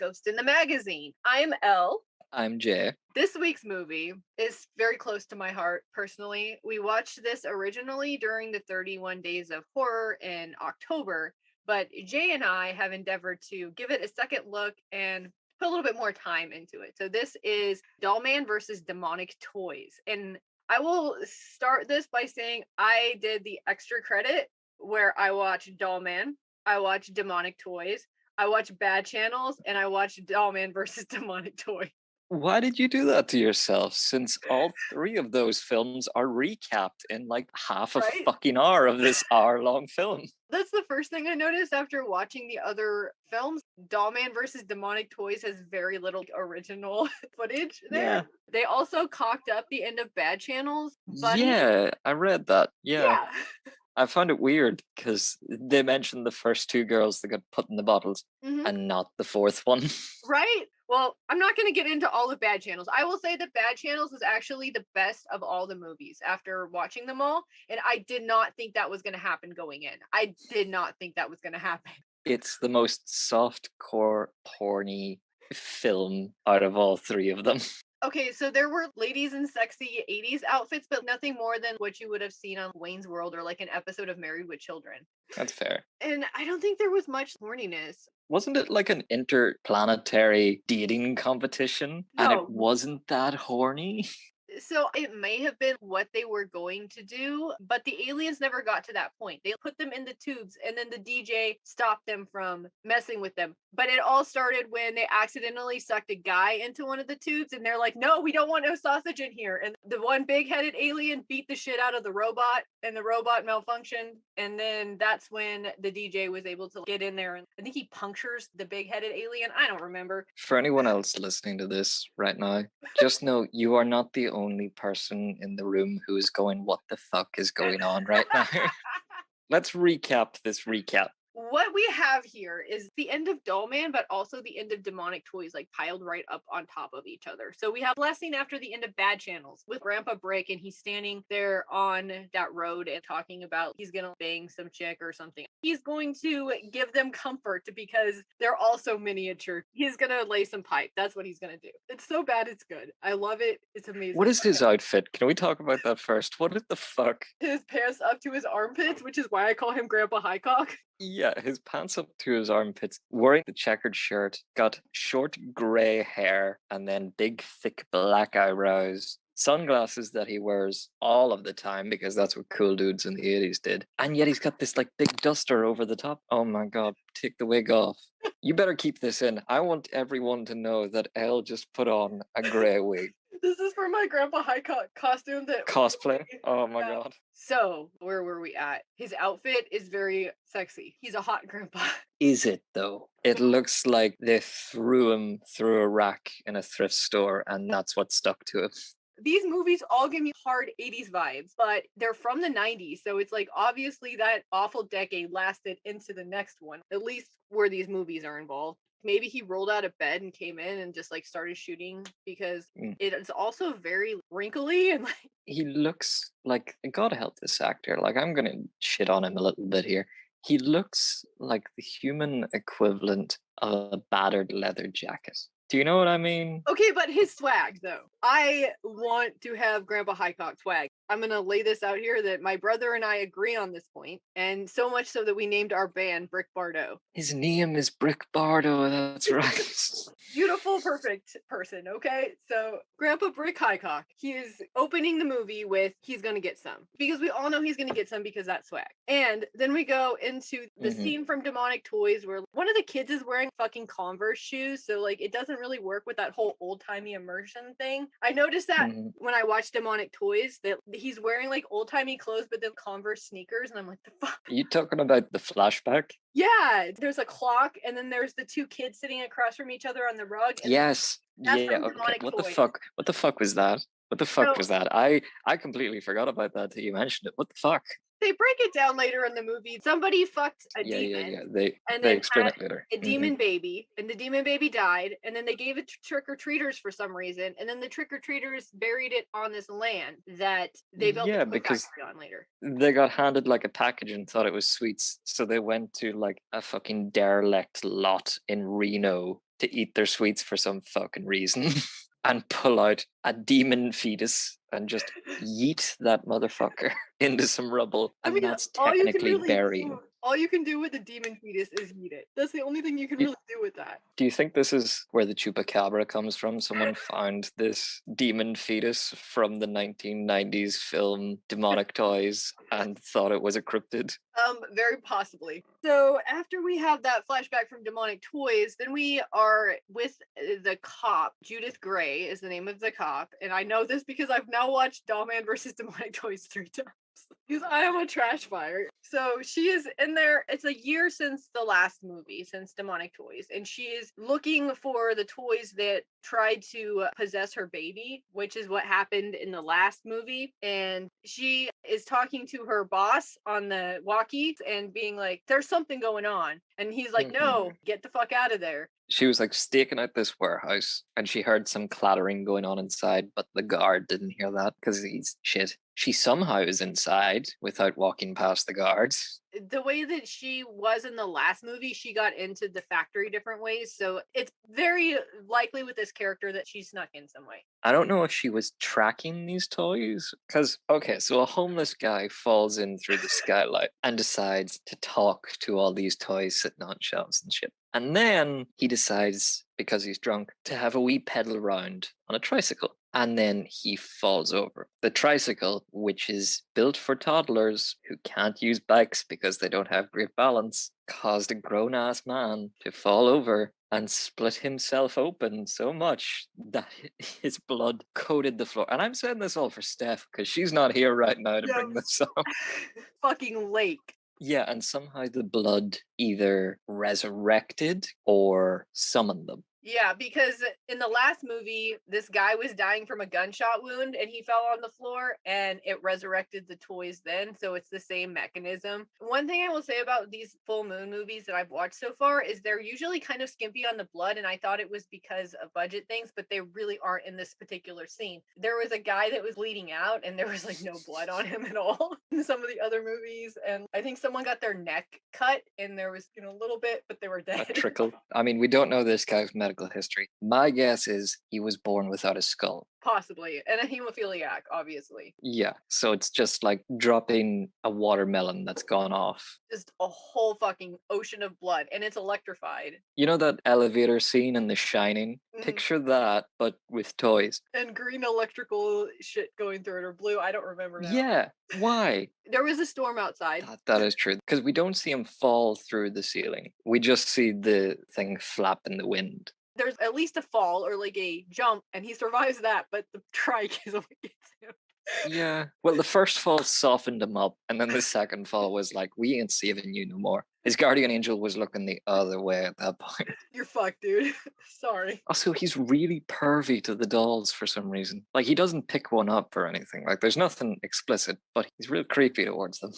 Ghost in the Magazine. I'm Elle. I'm Jay. This week's movie is very close to my heart personally. We watched this originally during the 31 Days of Horror in October, but Jay and I have endeavored to give it a second look and put a little bit more time into it. So this is Dollman versus Demonic Toys. And I will start this by saying I did the extra credit where I watched Dollman, I watched Demonic Toys, I watched Bad Channels, and I watched Dollman versus Demonic Toys. Why did you do that to yourself? Since all three of those films are recapped in like half a Right? fucking hour of this hour-long film. That's the first thing I noticed after watching the other films. Dollman versus Demonic Toys has very little original footage there. Yeah. They also cocked up the end of Bad Channels. Bunny. Yeah, I read that. Yeah. I found it weird because they mentioned the first two girls that got put in the bottles Mhm. and not the fourth one. Right? Well, I'm not going to get into all of Bad Channels. I will say that Bad Channels was actually the best of all the movies after watching them all. And I did not think that was going to happen going in. I did not think that was going to happen. It's the most softcore, porny film out of all three of them. Okay, so there were ladies in sexy 80s outfits, but nothing more than what you would have seen on Wayne's World or like an episode of Married with Children. That's fair. And I don't think there was much horniness. Wasn't it like an interplanetary dating competition? And No. it wasn't that horny? So it may have been what they were going to do, but the aliens never got to that point. They put them in the tubes and then the DJ stopped them from messing with them. But it all started when they accidentally sucked a guy into one of the tubes and they're like, no, we don't want no sausage in here. And the one big-headed alien beat the shit out of the robot and the robot malfunctioned. And then that's when the DJ was able to get in there. And I think he punctures the big-headed alien. I don't remember. For anyone else listening to this right now, just know you are not the only person in the room who is going, what the fuck is going on right now? Let's recap this recap. What we have here is the end of Dollman, but also the end of Demonic Toys, like piled right up on top of each other. So we have last scene after the end of Bad Channels with Grandpa Brick, and he's standing there on that road and talking about he's gonna bang some chick or something. He's going to give them comfort because they're also miniature. He's gonna lay some pipe. That's what he's gonna do. It's so bad, it's good. I love it. It's amazing. What is his outfit? Can we talk about that first? What the fuck? His pants up to his armpits, which is why I call him Grandpa Highcock. Yeah, his pants up to his armpits, wearing the checkered shirt, got short grey hair, and then big, thick black eyebrows, sunglasses that he wears all of the time because that's what cool dudes in the 80s did. And yet he's got this like big duster over the top. Oh my god, take the wig off. You better keep this in. I want everyone to know that Elle just put on a grey wig. This is for my Grandpa Highcock costume that Cosplay? Oh my god. So, where were we at? His outfit is very sexy. He's a hot grandpa. Is it though? It looks like they threw him through a rack in a thrift store and that's what stuck to him. These movies all give me hard 80s vibes, but they're from the 90s. So it's like obviously that awful decade lasted into the next one, at least where these movies are involved. Maybe he rolled out of bed and came in and just like started shooting because it is also very wrinkly and like he looks like, God help this actor. Like, I'm gonna shit on him a little bit here. He looks like the human equivalent of a battered leather jacket. Do you know what I mean? Okay, but his swag, though. I want to have Grandpa Highcock swag. I'm going to lay this out here that my brother and I agree on this point, and so much so that we named our band Brick Bardo. His name is Brick Bardo, that's right. Beautiful, perfect person, okay? So, Grandpa Brick Highcock, he is opening the movie with, he's going to get some. Because we all know he's going to get some because that's swag. And then we go into the scene from Demonic Toys where one of the kids is wearing fucking Converse shoes, so like it doesn't really work with that whole old-timey immersion thing. I noticed that when I watched Demonic Toys that he's wearing like old-timey clothes but then Converse sneakers and I'm like, the fuck? Are you talking about the flashback? Yeah, there's a clock and then there's the two kids sitting across from each other on the rug. And yes. Yeah, okay. What the fuck? What the fuck was that? What the fuck was that? I completely forgot about that till you mentioned it. What the fuck? They break it down later in the movie. Somebody fucked a demon. Yeah. They explain it later. A demon baby, and the demon baby died, and then they gave it to trick-or-treaters for some reason, and then the trick-or-treaters buried it on this land that they built a because factory on later. They got handed like a package and thought it was sweets, so they went to like a fucking derelict lot in Reno to eat their sweets for some fucking reason and pull out a demon fetus and just yeet that motherfucker into some rubble. I And mean, that's technically burying. all you can do with a demon fetus is eat it. That's the only thing you can Do really do with that. do you think this is where the chupacabra comes from? Someone found this demon fetus from the 1990s film Demonic Toys and thought it was a cryptid? Very possibly. So after we have that flashback from Demonic Toys, then we are with the cop. Judith Gray is the name of the cop, and I know this because I've now watched Dollman versus Demonic Toys 3 times. Because I am a trash fire. So she is in there. It's a year since the last movie, since Demonic Toys, and she is looking for the toys that tried to possess her baby, which is what happened in the last movie. And she is talking to her boss on the walkies and being like, there's something going on. And he's like, Mhm. no, get the fuck out of there. She was like staking out this warehouse and she heard some clattering going on inside, but the guard didn't hear that because he's shit. She somehow is inside without walking past the guards. The way that she was in the last movie, she got into the factory different ways. So it's very likely with this character that she snuck in some way. I don't know if she was tracking these toys. Because, okay, so a homeless guy falls in through the skylight and decides to talk to all these toys sitting on shelves and shit. And then he decides, because he's drunk, to have a wee pedal round on a tricycle. And then he falls over. The tricycle, which is built for toddlers who can't use bikes because they don't have great balance, caused a grown ass man to fall over and split himself open so much that his blood coated the floor. And I'm saying this all for Steph because she's not here right now to Yeah. bring this up. Fucking lake. Yeah, and somehow the blood either resurrected or summoned them. Yeah, because in the last movie, this guy was dying from a gunshot wound and he fell on the floor and it resurrected the toys then. So it's the same mechanism. One thing I will say about these full moon movies that I've watched so far is they're usually kind of skimpy on the blood. And I thought it was because of budget things, but they really aren't in this particular scene. There was a guy that was bleeding out and there was like no blood on him at all in some of the other movies. And I think someone got their neck cut and there was, a little bit, but they were A dead. trickle. I mean, we don't know this guy's medical history. My guess is he was born without a skull. Possibly. And a hemophiliac, obviously. Yeah, so it's just like dropping a watermelon that's gone off. Just a whole fucking ocean of blood. And it's electrified. You know that elevator scene in The Shining? Mhm. Picture that, but with toys. And green electrical shit going through it, or blue. I don't remember now. Yeah, why? There was a storm outside. That is true. Because we don't see him fall through the ceiling. We just see the thing flap in the wind. There's at least a fall or like a jump, and he survives that, but the trike is what gets him. Yeah. Well, the first fall softened him up, and then the second fall was like, we ain't saving you no more. His guardian angel was looking the other way at that point. You're fucked, dude. Sorry. Also, he's really pervy to the dolls for some reason. Like, he doesn't pick one up or anything. Like, there's nothing explicit, but he's real creepy towards them.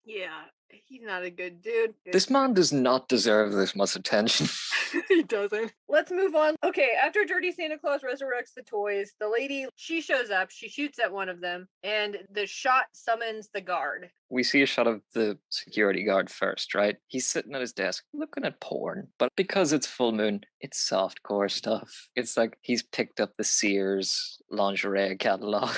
Yeah, he's not a good dude. This man does not deserve this much attention. He doesn't. Let's move on. Okay, after Dirty Santa Claus resurrects the toys, the lady, she shows up, she shoots at one of them, and the shot summons the guard. We see a shot of the security guard first, right? He's sitting at his desk looking at porn, but because it's full moon, it's softcore stuff. It's like he's picked up the Sears lingerie catalog.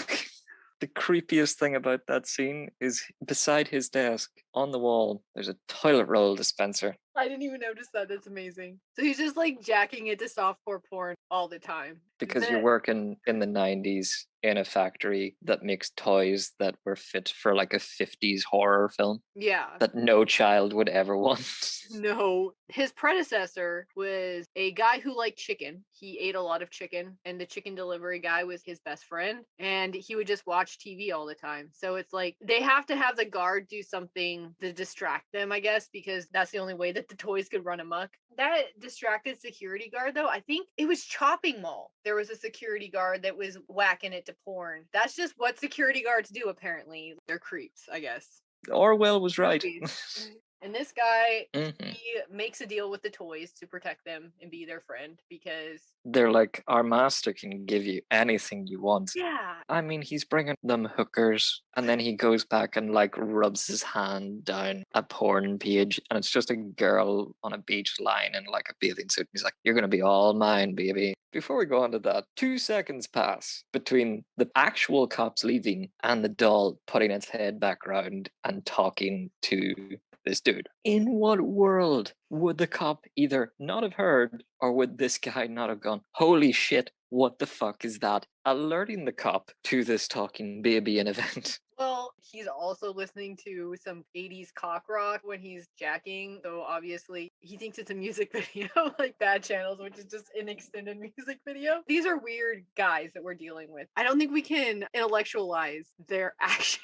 The creepiest thing about that scene is beside his desk on the wall, there's a toilet roll dispenser. I didn't even notice that. That's amazing. So he's just like jacking into softcore porn all the time. Because you're working in the 90s in a factory that makes toys that were fit for like a 50s horror film Yeah. that no child would ever want. No. His predecessor was a guy who liked chicken. He ate a lot of chicken, and the chicken delivery guy was his best friend, and he would just watch TV all the time. So it's like they have to have the guard do something to distract them, I guess, because that's the only way that the toys could run amok. That distracted security guard, though, I think it was Chopping Mall. There was a security guard that was whacking it to porn. That's just what security guards do, apparently. They're creeps, I guess. Orwell was right. Movies. And this guy, Hmm. he makes a deal with the toys to protect them and be their friend because, They're like, our master can give you anything you want. yeah, I mean, he's bringing them hookers, and then he goes back and like rubs his hand down a porn page, and it's just a girl on a beach lying in like a bathing suit. He's like, "You're gonna be all mine, baby." Before we go on to that, 2 seconds pass between the actual cops leaving and the doll putting its head back round and talking to this dude. In what world would the cop either not have heard or would this guy not have gone, "Holy shit, what the fuck is that?" Alerting the cop to this talking baby in event. well, he's also listening to some 80s cock rock when he's jacking. So obviously, he thinks it's a music video, like Bad Channels, which is just an extended music video. These are weird guys that we're dealing with. I don't think we can intellectualize their action.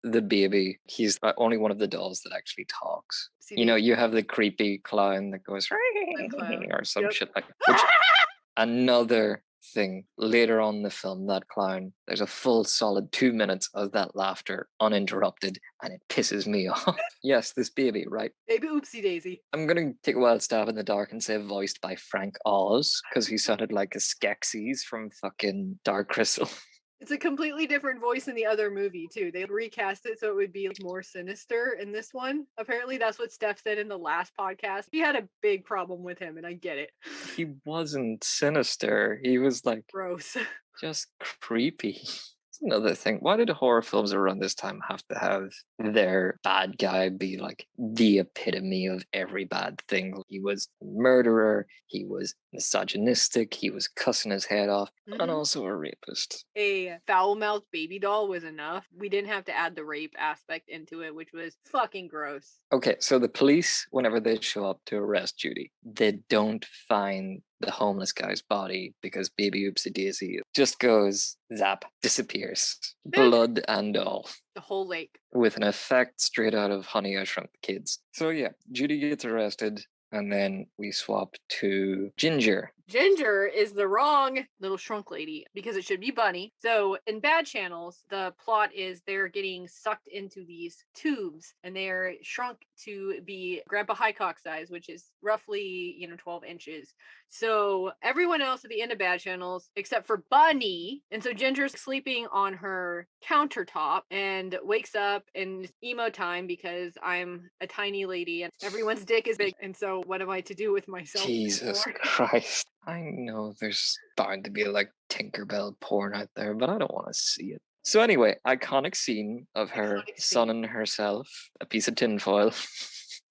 The baby, he's only one of the dolls that actually talks. See, You they know, you have the creepy clown that goes time clown. or some Yep. shit like that. Which another thing later on in the film, that clown, there's a full solid 2 minutes of that laughter uninterrupted, and it pisses me off. Yes, this baby, right? Maybe oopsie daisy. I'm gonna take a wild stab in the dark and say voiced by Frank Oz, because he sounded like a Skeksis from fucking Dark Crystal. It's a completely different voice in the other movie too. They recast it so it would be more sinister in this one. Apparently, that's what Steph said in the last podcast. She had a big problem with him, and I get it. He wasn't sinister. He was like Gross. just creepy. That's another thing. Why did horror films around this time have to have their bad guy be like the epitome of every bad thing? He was a murderer, he was misogynistic, he was cussing his head off, and Mhm. also a rapist. A foul mouthed baby doll was enough. We didn't have to add the rape aspect into it, which was fucking gross. Okay, so the police, whenever they show up to arrest Judy, they don't find the homeless guy's body because baby oopsie daisy just goes zap, disappears, Eh, blood and all, the whole lake. with an effect straight out of Honey, I Shrunk the Kids. So yeah, Judy gets arrested, and then we swap to Ginger. Ginger is the wrong little shrunk lady because it should be Bunny. So in Bad Channels, the plot is they're getting sucked into these tubes and they're shrunk to be Grandpa Highcock size, which is roughly, 12 inches. So everyone else at the end of Bad Channels, except for Bunny, and so Ginger's sleeping on her countertop and wakes up and it's emo time because I'm a tiny lady and everyone's dick is big. And so what am I to do with myself Jesus anymore? Christ. I know there's bound to be like Tinkerbell porn out there, but I don't want to see it. So anyway, iconic scene of her Iconic scene. sunning herself, a piece of tinfoil.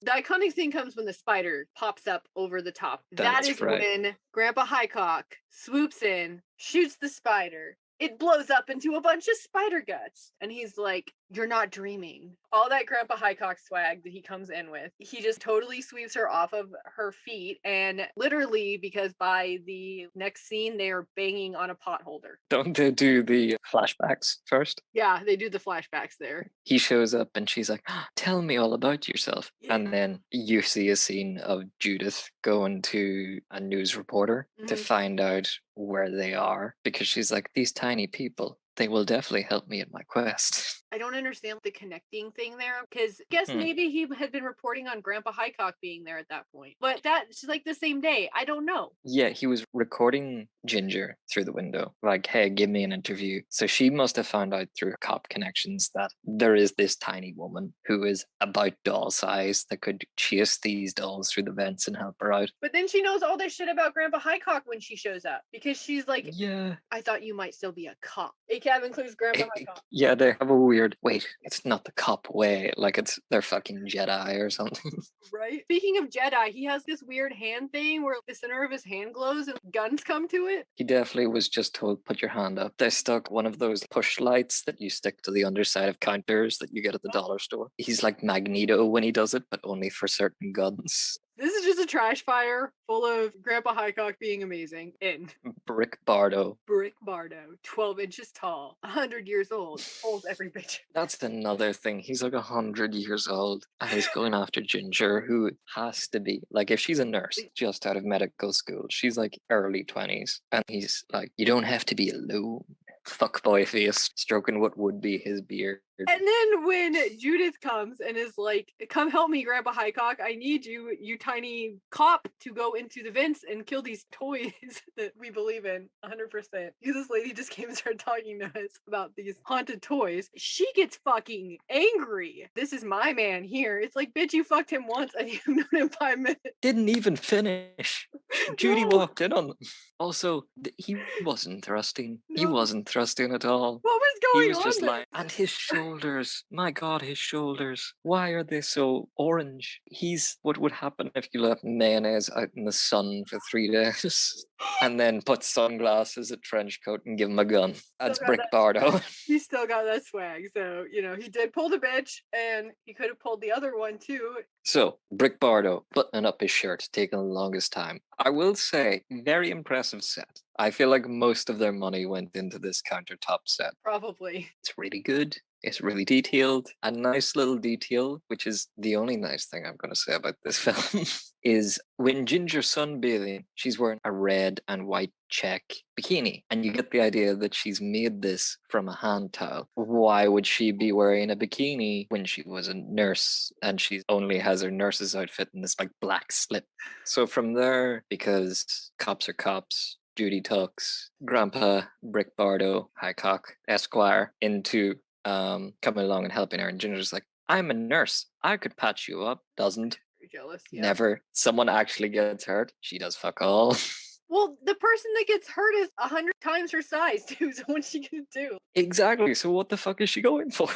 The iconic scene comes when the spider pops up over the top. That is That's right. when Grandpa Highcock swoops in, shoots the spider. It blows up into a bunch of spider guts. And he's like, "You're not dreaming." All that Grandpa Highcock swag that he comes in with, he just totally sweeps her off of her feet. And literally, because by the next scene, they are banging on a pot holder. Don't they do the flashbacks first? Yeah, they do the flashbacks there. He shows up and she's like, "Ah, tell me all about yourself." Yeah. And then you see a scene of Judith going to a news reporter to Mhm. find out where they are because she's like, "These tiny people, they will definitely help me in my quest." I don't understand the connecting thing there because guess Hmm. maybe he had been reporting on Grandpa Highcock being there at that point. But that's like the same day. I don't know. Yeah, he was recording Ginger through the window, like, "Hey, give me an interview." So she must have found out through cop connections that there is this tiny woman who is about doll size that could chase these dolls through the vents and help her out. But then she knows all this shit about Grandpa Highcock when she shows up because she's like, Yeah. "I thought you might still be a cop." A cab includes Grandpa Highcock. Yeah, they have a weird wait, it's not the cop way, like it's they're fucking Jedi or something. Right? Speaking of Jedi, he has this weird hand thing where the center of his hand glows and guns come to it. He definitely was just told, "Put your hand up." They stuck one of those push lights that you stick to the underside of counters that you get at the dollar store. He's like Magneto when he does it, but only for certain guns. This is just a trash fire full of Grandpa Highcock being amazing. In Brick Bardo. Brick Bardo, 12 inches tall, 100 years old, holds every bitch. That's another thing. He's like 100 years old and he's going after Ginger, who has to be like, if she's a nurse just out of medical school, she's like early 20s. And he's like, "You don't have to be alone." Fuckboy face, stroking what would be his beard. And then when Judith comes and is like, "Come help me, Grandpa Highcock. I need you, you tiny cop, to go into the vents and kill these toys that we believe in 100%." This lady just came and started talking to us about these haunted toys. She gets fucking angry. This is my man here. It's like, bitch, you fucked him once and you've known him 5 minutes. Didn't even finish. Judy No, walked in on them. Also, he wasn't thrusting. He no. wasn't thrusting at all. What was He going was on just there? like, and his shoulders, my God, his shoulders. Why are they so orange? He's what would happen if you left mayonnaise out in the sun for 3 days and then put sunglasses, a trench coat, and give him a gun. Still That's got Brick that Bardo. he still got that swag. So, he did pull the bitch and he could have pulled the other one too. So, Brick Bardo buttoning up his shirt, taking the longest time. I will say, very impressive set. I feel like most of their money went into this countertop set. Probably. It's really good. It's really detailed. A nice little detail, which is the only nice thing I'm going to say about this film, is when Ginger's sunbathing, she's wearing a red and white check bikini. And you get the idea that she's made this from a hand towel. Why would she be wearing a bikini when she was a nurse and she only has her nurse's outfit in this like black slip? So from there, because cops are cops, Judy tucks Grandpa Brick Bardo Highcock Esquire into coming along and helping her, and Ginger's like, "I'm a nurse. I could patch you up." Doesn't. Very jealous. Yeah. Never. Someone actually gets hurt. She does fuck all. Well, the person that gets hurt is 100 times her size, too. So what's she gonna do? Exactly. So what the fuck is she going for?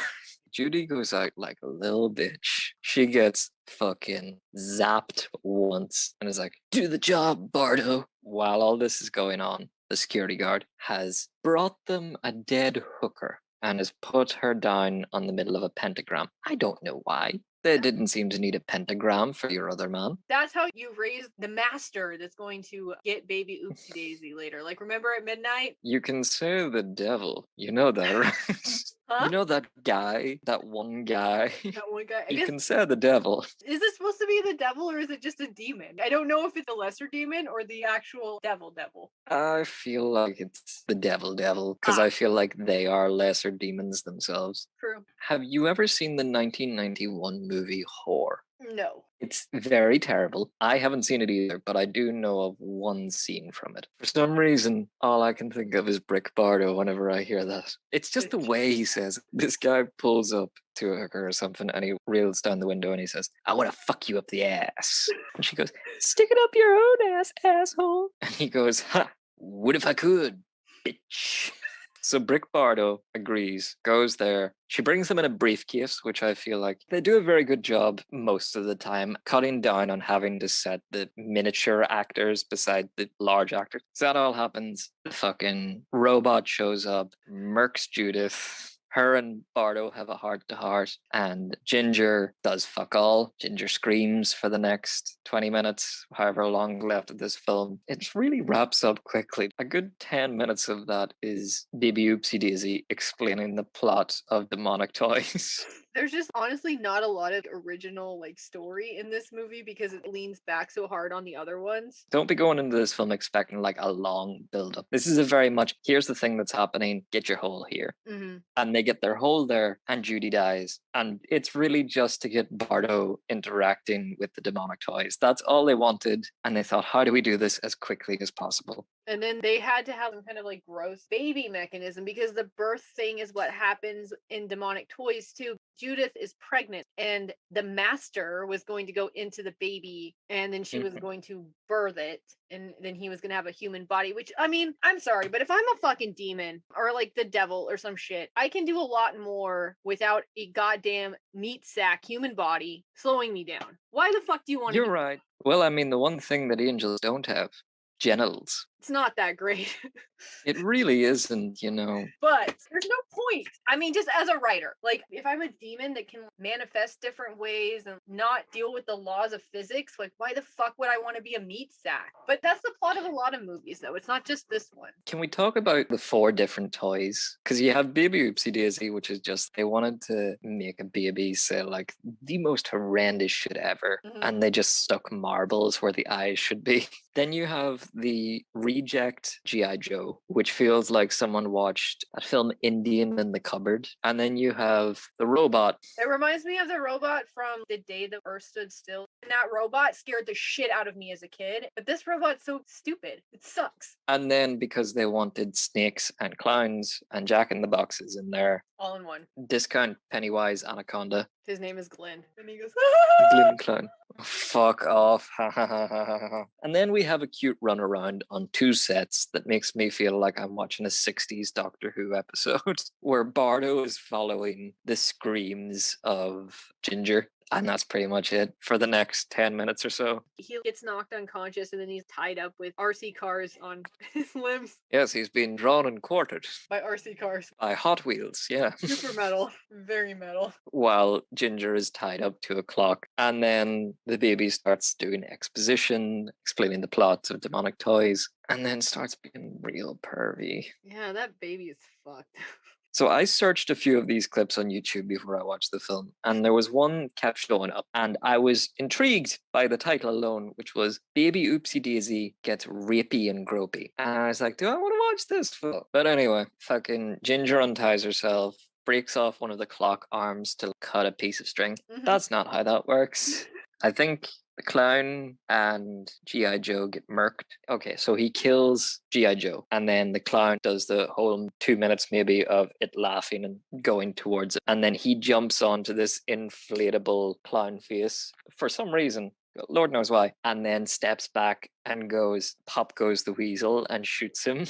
Judy goes out like a little bitch. She gets fucking zapped once and is like, "Do the job, Bardo." While all this is going on, the security guard has brought them a dead hooker and has put her down on the middle of a pentagram. I don't know why. They didn't seem to need a pentagram for your other man. That's how you raise the master that's going to get baby Oopsie Daisy later. Like, remember at midnight? You can say the devil. You know that, right? Huh? You know that guy, that one guy? That one guy. I You guess, can say the devil. is this supposed to be the devil or is it just a demon? I don't know if it's a lesser demon or the actual devil. I feel like it's the devil, because I feel like they are lesser demons themselves. True. Have you ever seen the 1991 movie Whore? No. It's very terrible. I haven't seen it either, but I do know of one scene from it. For some reason, all I can think of is Brick Bardo whenever I hear that. It's just the way he says it. This guy pulls up to a hooker or something and he reels down the window and he says, "I want to fuck you up the ass." And she goes, "Stick it up your own ass, asshole." And he goes, "Ha, what if I could, bitch?" So Brick Bardo agrees, goes there. She brings them in a briefcase, which I feel like they do a very good job most of the time, cutting down on having to set the miniature actors beside the large actors. So that all happens. The fucking robot shows up, murks Judith. Her and Bardo have a heart to heart, and Ginger does fuck all. Ginger screams for the next 20 minutes, however long left of this film. It really wraps up quickly. A good 10 minutes of that is Baby Oopsie Daisy explaining the plot of Demonic Toys. There's just honestly not a lot of original like story in this movie because it leans back so hard on the other ones. Don't be going into this film expecting like a long build up. This is a very much, here's the thing that's happening, get your hole here. Mm-hmm. And they get their hole there, and Judy dies. And it's really just to get Bardo interacting with the demonic toys. That's all they wanted. And they thought, how do we do this as quickly as possible? And then they had to have some kind of like gross baby mechanism because the birth thing is what happens in demonic toys too. Judith is pregnant and the master was going to go into the baby and then she was going to birth it and then he was going to have a human body, which I mean, I'm sorry, but if I'm a fucking demon or like the devil or some shit, I can do a lot more without a goddamn meat sack human body slowing me down. Why the fuck do you want to You're right. Well, I mean, the one thing that angels don't have, genitals. It's not that great. It really isn't, you know. But there's no point. I mean, just as a writer, like if I'm a demon that can manifest different ways and not deal with the laws of physics, like why the fuck would I want to be a meat sack? But that's the plot of a lot of movies, though. It's not just this one. Can we talk about the 4 different toys? Because you have Baby Oopsie Daisy, which is just, they wanted to make a baby say like the most horrendous shit ever. Mhm. And they just stuck marbles where the eyes should be. Then you have the reject G.I. Joe, which feels like someone watched a film Indian in the cupboard. And then you have the robot. It reminds me of the robot from The Day the Earth Stood Still. And that robot scared the shit out of me as a kid. But this robot's so stupid. It sucks. And then because they wanted snakes and clowns and Jack in the Boxes in there, All in one. discount Pennywise Anaconda. His name is Glenn. And he goes, Glim Clown. Fuck off. And then we have a cute run around on two sets that makes me feel like I'm watching a 60s Doctor Who episode where Bardo is following the screams of Ginger. And that's pretty much it for the next 10 minutes or so. He gets knocked unconscious and then he's tied up with RC cars on his limbs. Yes, he's been drawn and quartered. By RC cars. By Hot Wheels, yeah. Super metal. Very metal. While Ginger is tied up to a clock. And then the baby starts doing exposition, explaining the plots of Demonic Toys, and then starts being real pervy. Yeah, that baby is fucked. So I searched a few of these clips on YouTube before I watched the film, and there was one kept showing up, and I was intrigued by the title alone, which was Baby Oopsie Daisy Gets Rapey and Gropey. And I was like, do I want to watch this film? But anyway, fucking Ginger unties herself, breaks off one of the clock arms to cut a piece of string. That's not how that works. I think the clown and G.I. Joe get murked. Okay, so he kills G.I. Joe, and then the clown does the whole 2 minutes maybe of it laughing and going towards it. And then he jumps onto this inflatable clown face for some reason. Lord knows why. And then steps back and goes, pop goes the weasel and shoots him.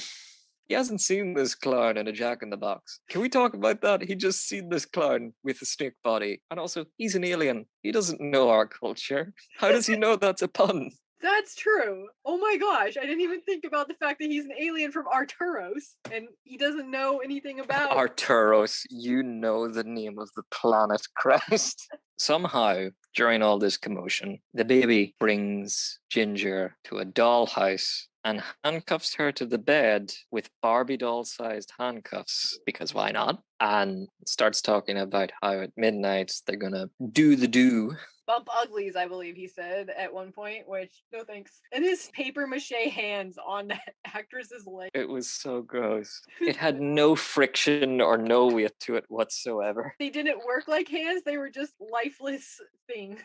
He hasn't seen this clown in a Jack in the Box. Can we talk about that? He just seen this clown with a snake body. And also, he's an alien. He doesn't know our culture. How does he know that's a pun? That's true. Oh my gosh, I didn't even think about the fact that he's an alien from Arturos and he doesn't know anything about Arturos, you know the name of the planet, Christ. Somehow, during all this commotion, the baby brings Ginger to a dollhouse and handcuffs her to the bed with Barbie doll sized handcuffs, because why not? And starts talking about how at midnight they're gonna do the do. Bump uglies, I believe he said at one point, which no thanks. And his paper mache hands on that actress's leg. It was so gross. It had no friction or no weight to it whatsoever. They didn't work like hands, they were just lifeless things.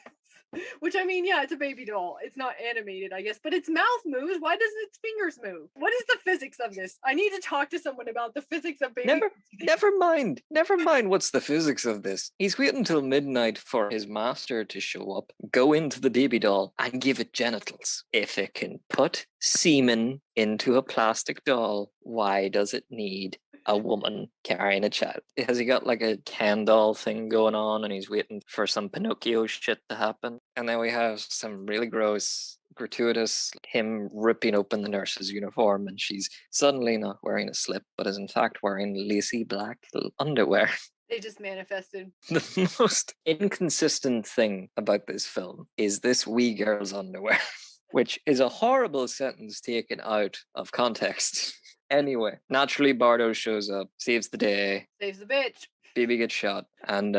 Which, I mean, yeah, it's a baby doll. It's not animated, I guess, but its mouth moves. Why doesn't its fingers move? What is the physics of this? I need to talk to someone about the physics of baby. Never mind. Never mind what's the physics of this. He's waiting till midnight for his master to show up, go into the baby doll, and give it genitals. If it can put semen into a plastic doll, why does it need a woman carrying a child? Has he got like a Ken doll thing going on and he's waiting for some Pinocchio shit to happen? And then we have some really gross, gratuitous him ripping open the nurse's uniform and she's suddenly not wearing a slip, but is in fact wearing lacy black underwear. They just manifested. The most inconsistent thing about this film is this wee girl's underwear, which is a horrible sentence taken out of context. Anyway, naturally Bardo shows up, saves the day. Saves the bitch. Baby gets shot, and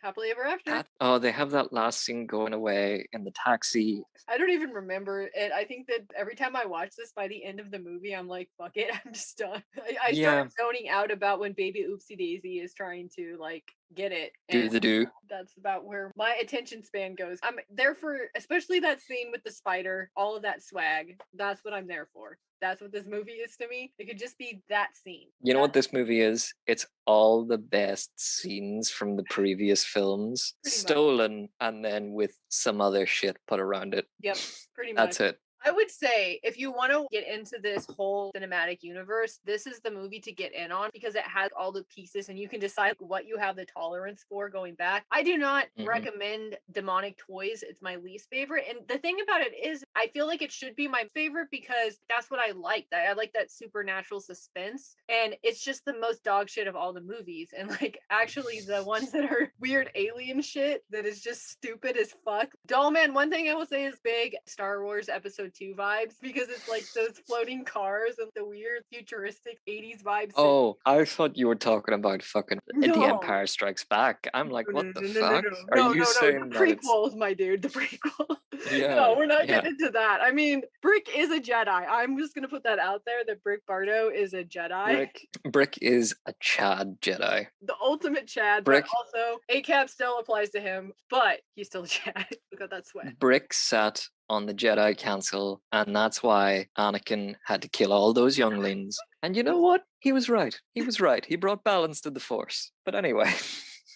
happily ever after. They have that last scene going away in the taxi. I don't even remember it. I think that every time I watch this, by the end of the movie, I'm like, fuck it, I'm just done. I start zoning out about when baby Oopsie Daisy is trying to like get it. Do the do. That's about where my attention span goes. I'm there for, especially that scene with the spider, all of that swag. That's what I'm there for. That's what this movie is to me. It could just be that scene. You know what this movie is? It's all the best scenes from the previous films stolen and then with some other shit put around it. Yep, pretty much. That's it. I would say if you want to get into this whole cinematic universe, this is the movie to get in on because it has all the pieces and you can decide what you have the tolerance for going back. I do not recommend Demonic Toys. It's my least favorite. And the thing about it is I feel like it should be my favorite because that's what I like. I like that supernatural suspense. And it's just the most dog shit of all the movies. And like actually the ones that are weird alien shit that is just stupid as fuck. Dollman, one thing I will say is big Star Wars episode 2 vibes because it's like those floating cars and the weird futuristic 80s vibe city. Oh, I thought you were talking about fucking The No. Empire Strikes Back. I'm like, No, what no, the no, no, no, fuck? no, Are no, you no, no. The saying that it's prequels, my dude. The prequel. yeah, No, we're not yeah. getting into that. I mean, Brick is a Jedi. I'm just gonna put that out there that Brick Bardo is a Jedi, Brick is a Chad Jedi. the ultimate Chad. But Brick also, ACAB still applies to him, but he's still a Chad. Look at that sweat. Brick sat on the Jedi Council, and that's why Anakin had to kill all those younglings. And you know what? He was right. He was right. He brought balance to the Force. But anyway,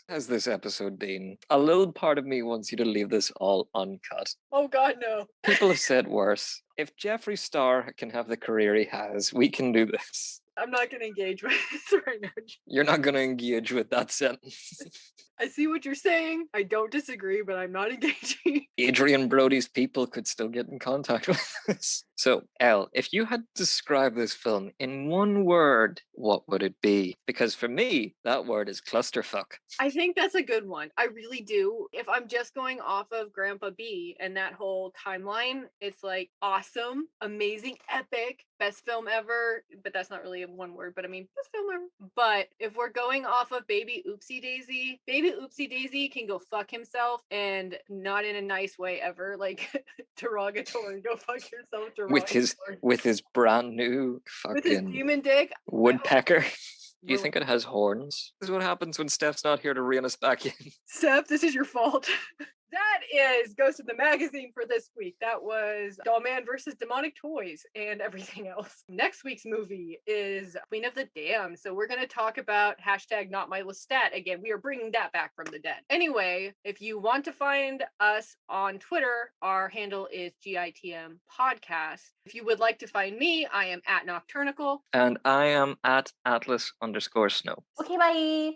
how's this episode been? A little part of me wants you to leave this all uncut. Oh God, no. People have said worse. If Jeffree Star can have the career he has, we can do this. I'm not gonna engage with this right now. You're not going to engage with that sentence. I see what you're saying. I don't disagree, but I'm not engaging. Adrian Brody's people could still get in contact with us. So, Elle, if you had to describe this film in one word, what would it be? Because for me, that word is clusterfuck. I think that's a good one. I really do. If I'm just going off of Grandpa B and that whole timeline, it's like awesome, amazing, epic, best film ever. But that's not really one word, but I mean, best film ever. But if we're going off of Baby Oopsie Daisy can go fuck himself and not in a nice way ever. Like derogatory. Go fuck yourself, with his derogatory. with his brand new With his fucking demon dick. woodpecker. Do you Ruin- think it has horns? This is what happens when Steph's not here to rein us back in. Steph, this is your fault. That is Ghost of the Magazine for this week. That was Dollman versus Demonic Toys and everything else. Next week's movie is Queen of the Damned. So we're going to talk about hashtag not my Lestat again. We are bringing that back from the dead. Anyway, if you want to find us on Twitter, our handle is GITM Podcast. If you would like to find me, I am at Nocturnical. And I am at Atlas_Snow. Okay, bye.